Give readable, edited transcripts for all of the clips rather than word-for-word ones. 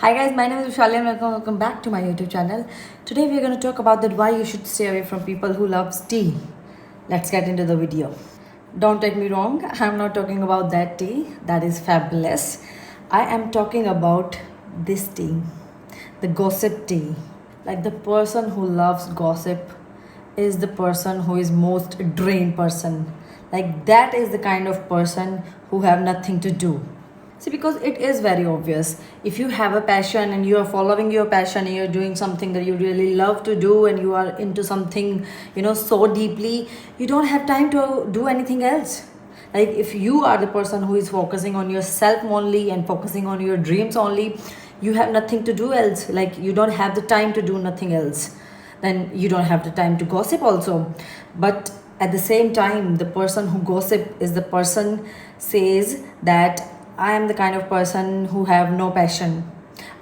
Hi guys, my name is Vishali and welcome back to my YouTube channel. Today we are going to talk about that why you should stay away from people who loves tea. Let's get into the video. Don't take me wrong, I'm not talking about that tea. That is fabulous. I am talking about this tea, the gossip tea. Like the person who loves gossip is the person who is most drained person. Like that is the kind of person who have nothing to do. See, because it is very obvious. If you have a passion and you are following your passion and you're doing something that you really love to do and you are into something, so deeply, you don't have time to do anything else. Like if you are the person who is focusing on yourself only and focusing on your dreams only, you have nothing to do else. Like you don't have the time to do nothing else. Then you don't have the time to gossip also. But at the same time, the person who gossip is the person says that I am the kind of person who have no passion.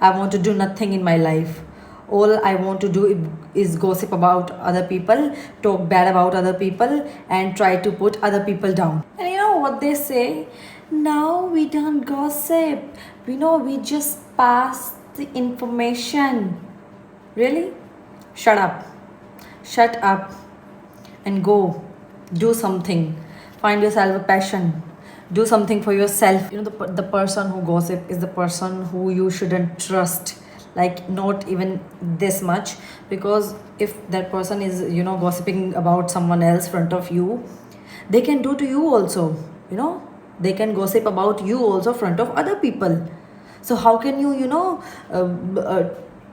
I want to do nothing in my life. All I want to do is gossip about other people, talk bad about other people, and try to put other people down. And you know what they say? No, we don't gossip. We just pass the information. Really? Shut up. Shut up and go. Do something. Find yourself a passion. Do something for yourself. The person who gossip is the person who you shouldn't trust. Like, not even this much. Because if that person is, gossiping about someone else front of you, they can do to you also. They can gossip about you also front of other people. So how can you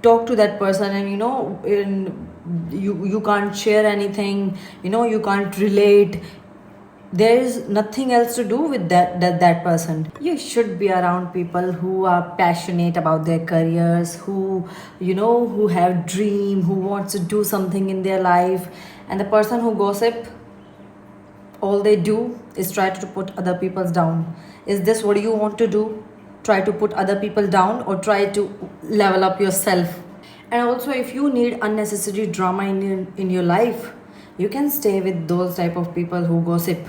talk to that person and you can't share anything, you can't relate. There is nothing else to do with that person. You should be around people who are passionate about their careers, who have dream, who wants to do something in their life. And the person who gossip, all they do is try to put other people down. Is this what you want to do? Try to put other people down or try to level up yourself? And also, if you need unnecessary drama in your life, you can stay with those type of people who gossip.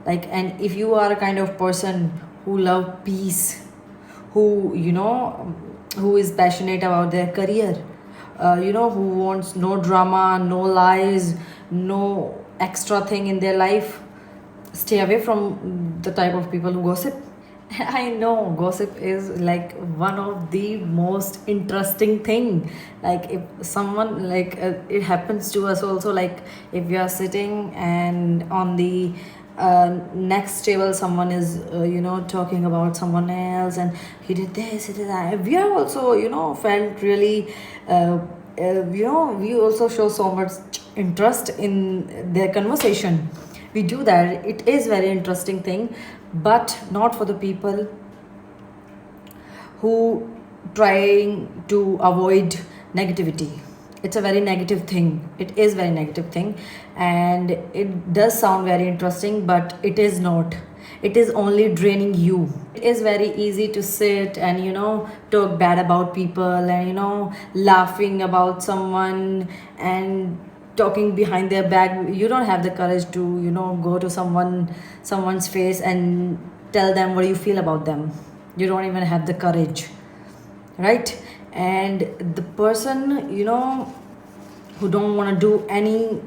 Like, and if you are a kind of person who love peace, who is passionate about their career, who wants no drama, no lies, no extra thing in their life, stay away from the type of people who gossip. I know gossip is like one of the most interesting thing. Like if someone like it happens to us also. Like if we are sitting and on the next table someone is talking about someone else and he did this, he did that. We are also felt really we also show so much interest in their conversation. We do that. It is very interesting thing, but not for the people who trying to avoid negativity. It's a very negative thing. It is very negative thing, and it does sound very interesting, but it is not. It is only draining you. It is very easy to sit and talk bad about people and laughing about someone and talking behind their back. You don't have the courage to go to someone's face and tell them what you feel about them. You don't even have the courage, right? And the person who don't want to do any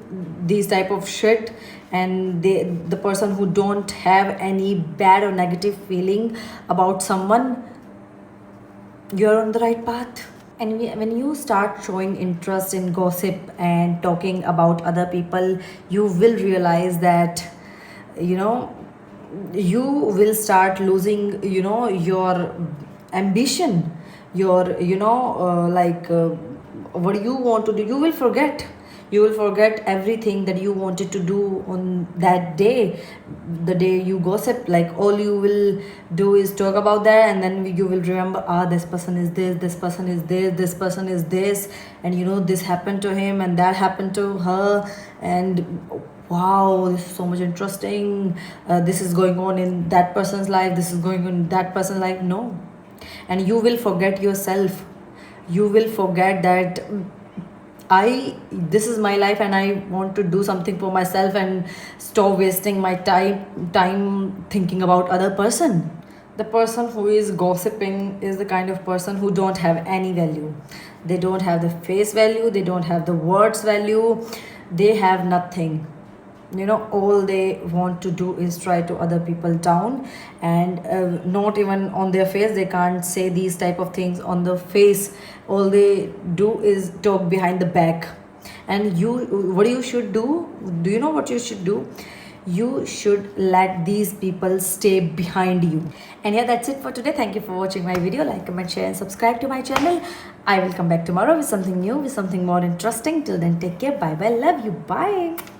these type of shit, and the person who don't have any bad or negative feeling about someone, you're on the right path. And when you start showing interest in gossip and talking about other people, you will realize that you know you will start losing your ambition, your what you want to do. You will forget everything that you wanted to do on that day, the day you gossip. Like all you will do is talk about that, and then you will remember, this person is this person is this person is this, and this happened to him and that happened to her, and wow, this is so much interesting. This is going on in that person's life, this is going on in that person's life. No. And you will forget yourself. You will forget that this is my life and I want to do something for myself, and stop wasting my time thinking about other person. The person who is gossiping is the kind of person who don't have any value. They don't have the face value, they don't have the words value, they have nothing. You know, all they want to do is try to other people down, and not even on their face. They can't say these type of things on the face. All they do is talk behind the back. And what you should do you know what you should do? You should let these people stay behind you. And yeah, that's it for today. Thank you for watching my video. Like, comment, share and subscribe to my channel. I will come back tomorrow with something new, with something more interesting. Till then, take care. Bye bye. Love you. Bye.